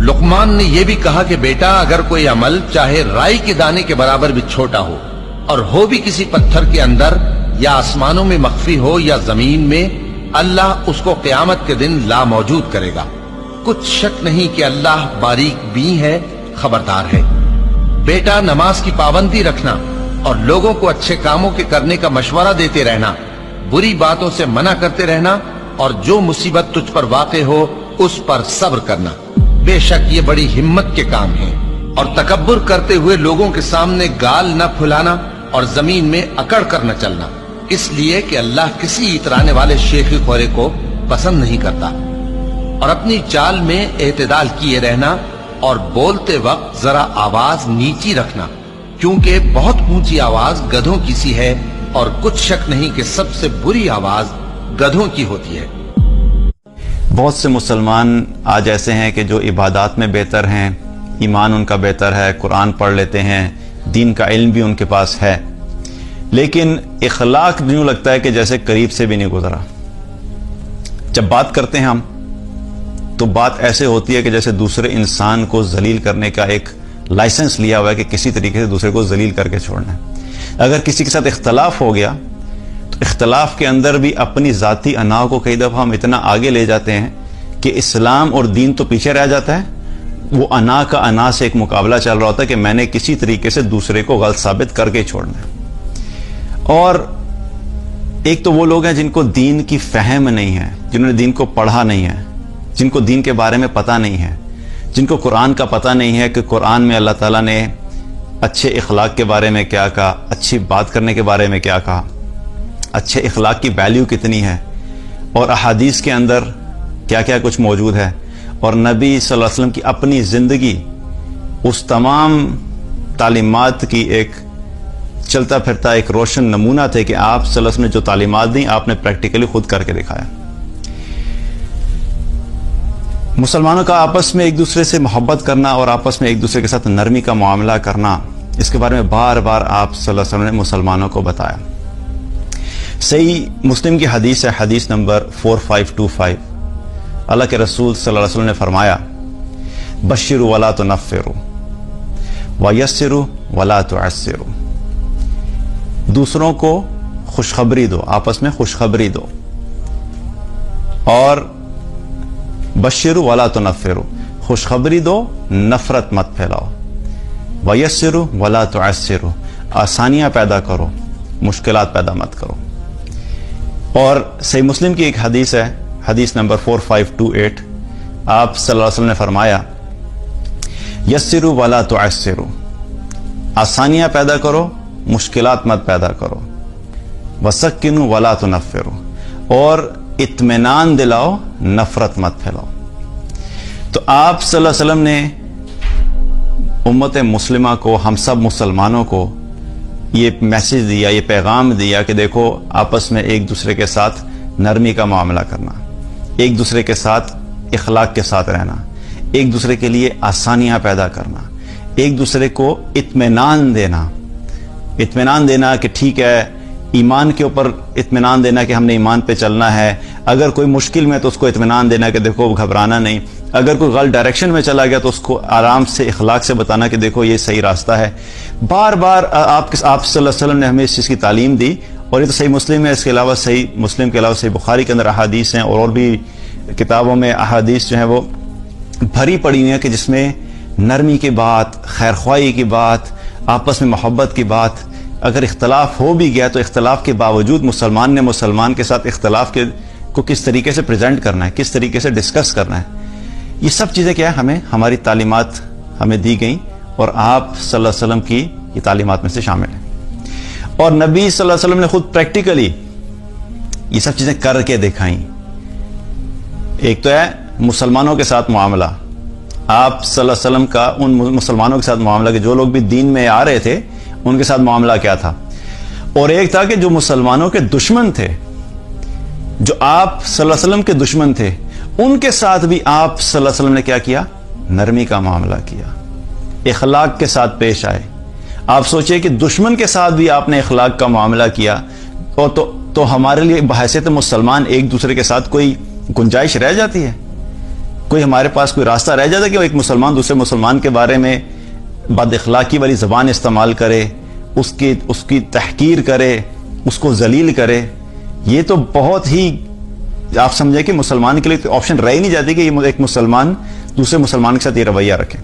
लुकमान ने यह भी कहा कि बेटा, अगर कोई अमल चाहे राई के दाने के बराबर भी छोटा हो और हो भी किसी पत्थर के अंदर या आसमानों में मख्फी हो या जमीन में, अल्लाह उसको क़यामत के दिन ला मौजूद करेगा। कुछ शक नहीं कि अल्लाह बारीक बीन है, खबरदार है। बेटा, नमाज की पाबंदी रखना और लोगों को अच्छे कामों के करने का मशवरा देते रहना, बुरी बातों से मना करते रहना और जो मुसीबत तुझ पर वाक़े हो उस पर सब्र करना। बेशक ये बड़ी हिम्मत के काम हैं। और तकब्बुर करते हुए लोगों के सामने गाल न फुलाना और जमीन में अकड़ कर न चलना, इसलिए कि अल्लाह किसी इतराने वाले शेखी खोरे को पसंद नहीं करता। और अपनी चाल में एतदाल किए रहना और बोलते वक्त जरा आवाज नीची रखना, क्योंकि बहुत ऊंची आवाज गधों की सी है और कुछ शक नहीं कि सबसे बुरी आवाज गधों की होती है। बहुत से मुसलमान आज ऐसे हैं कि जो इबादत में बेहतर हैं, ईमान उनका बेहतर है, कुरान पढ़ लेते हैं, दीन का इल्म भी उनके पास है, लेकिन इखलाक यूं लगता है कि जैसे करीब से भी नहीं गुजरा। जब बात करते हैं हम तो बात ऐसे होती है कि जैसे दूसरे इंसान को जलील करने का एक लाइसेंस लिया हुआ है कि किसी तरीके से दूसरे को जलील करके छोड़ना है। अगर किसी के साथ इख्तलाफ हो गया तो इख्तलाफ के अंदर भी अपनी जाती अना को कई दफ़ा हम इतना आगे ले जाते हैं कि इस्लाम और दीन तो पीछे रह जाता है, वो अना का अना से एक मुकाबला चल रहा होता है कि मैंने किसी तरीके से दूसरे को गलत साबित करके छोड़ना है। और एक तो वो लोग हैं जिनको दीन की फहम नहीं है, जिन्होंने दीन को पढ़ा नहीं है, जिनको दीन के बारे में पता नहीं है, जिनको कुरान का पता नहीं है कि कुरान में अल्लाह ताला ने अच्छे इखलाक के बारे में क्या कहा, अच्छी बात करने के बारे में क्या कहा, अच्छे इखलाक की वैल्यू कितनी है और अहादीस के अंदर क्या क्या कुछ मौजूद है। और नबी सल्लल्लाहु अलैहि वसल्लम की अपनी जिंदगी उस तमाम तालीमात की एक चलता फिरता एक रोशन नमूना थे कि आप सल्लल्लाहु अलैहि वसल्लम ने जो तालीमात दी आपने प्रैक्टिकली खुद करके दिखाया। मुसलमानों का आपस में एक दूसरे से मोहब्बत करना और आपस में एक दूसरे के साथ नरमी का मामला करना, इसके बारे में बार बार आप सल्लल्लाहु अलैहि वसल्लम ने मुसलमानों को बताया। सही मुस्लिम की हदीस है, हदीस नंबर 4525, अल्लाह के रसूल सल्लल्लाहु अलैहि वसल्लम ने फरमाया, बश्शिरु वला तुनफ्फिरु वयस्सिरु वला तुअस्सिरु। दूसरों को खुशखबरी दो, आपस में खुशखबरी दो, और बश्शिरु वला तुनफ्फिरु, खुशखबरी दो, नफरत मत फैलाओ। वयस्सिरु वला तुअस्सिरु, आसानियां पैदा करो, मुश्किलात पैदा मत करो। और सही मुस्लिम की एक हदीस है, हदीस नंबर 4528, आप सल्लल्लाहु अलैहि वसल्लम ने फरमाया, यस्सिरु वला तुअस्सिरु, आसानियां पैदा करो, मुश्किलात मत पैदा करो। वसक्किनु वला तुनफ्फिरु, और इत्मीनान दिलाओ, नफरत मत फैलाओ। तो आप सल्लल्लाहु अलैहि वसल्लम ने उम्मत मुस्लिमा को, हम सब मुसलमानों को ये मैसेज दिया, ये पैगाम दिया कि देखो, आपस में एक दूसरे के साथ नरमी का मामला करना, एक दूसरे के साथ इखलाक के साथ रहना, एक दूसरे के लिए आसानियां पैदा करना, एक दूसरे को इत्मीनान देना। इत्मीनान देना कि ठीक है, ईमान के ऊपर इत्मीनान देना कि हमने ईमान पे चलना है। अगर कोई मुश्किल में तो उसको इत्मीनान देना कि देखो घबराना नहीं। अगर कोई गलत डायरेक्शन में चला गया तो उसको आराम से इखलाक से बताना कि देखो ये सही रास्ता है। बार बार आप सल्लल्लाहु अलैहि वसल्लम ने हमें इस चीज़ की तालीम दी, और ये तो सही मुस्लिम है, इसके अलावा सही मुस्लिम के अलावा सही बुखारी के अंदर अहादीस हैं, और भी किताबों में अहादीस जो है वो भरी पड़ी हुई है कि जिसमें नरमी की बात, खैरख्वाही की बात, आपस में मोहब्बत की बात। अगर इख्तलाफ हो भी गया तो इख्तलाफ के बावजूद मुसलमान ने मुसलमान के साथ इख्तलाफ को किस तरीके से प्रेजेंट करना है, किस तरीके से डिस्कस करना है, ये सब चीज़ें क्या है हमें, हमारी तालीमात हमें दी गई, और आप सल्लल्लाहु अलैहि वसल्लम की ये तालीमात में से शामिल है। और नबी सल्लल्लाहु अलैहि वसल्लम ने खुद प्रैक्टिकली ये सब चीज़ें करके दिखाई। एक तो है मुसलमानों के साथ मामला, आप सल्लल्लाहु अलैहि वसल्लम का उन मुसलमानों के साथ मामला कि जो लोग भी दीन में आ रहे थे उनके साथ मामला क्या था। और एक था कि जो मुसलमानों के दुश्मन थे, जो आप सल्लल्लाहु अलैहि वसल्लम के दुश्मन थे, उनके साथ भी आप सल्लल्लाहु अलैहि वसल्लम ने क्या किया, नरमी का मामला किया, इखलाक के साथ पेश आए। आप सोचिए कि दुश्मन के साथ भी आपने इखलाक का मामला किया, और तो हमारे लिए बहैसियत मुसलमान एक दूसरे के साथ कोई गुंजाइश रह जाती है? کوئی ہمارے پاس کوئی راستہ رہ جاتا کہ ایک مسلمان دوسرے مسلمان کے بارے میں بد اخلاقی والی زبان استعمال کرے، اس کی تحقیر کرے، اس کو ذلیل کرے؟ یہ تو بہت ہی آپ سمجھے کہ مسلمان کے لیے آپشن رہ ہی نہیں جاتی کہ یہ ایک مسلمان دوسرے مسلمان کے ساتھ یہ رویہ رکھے.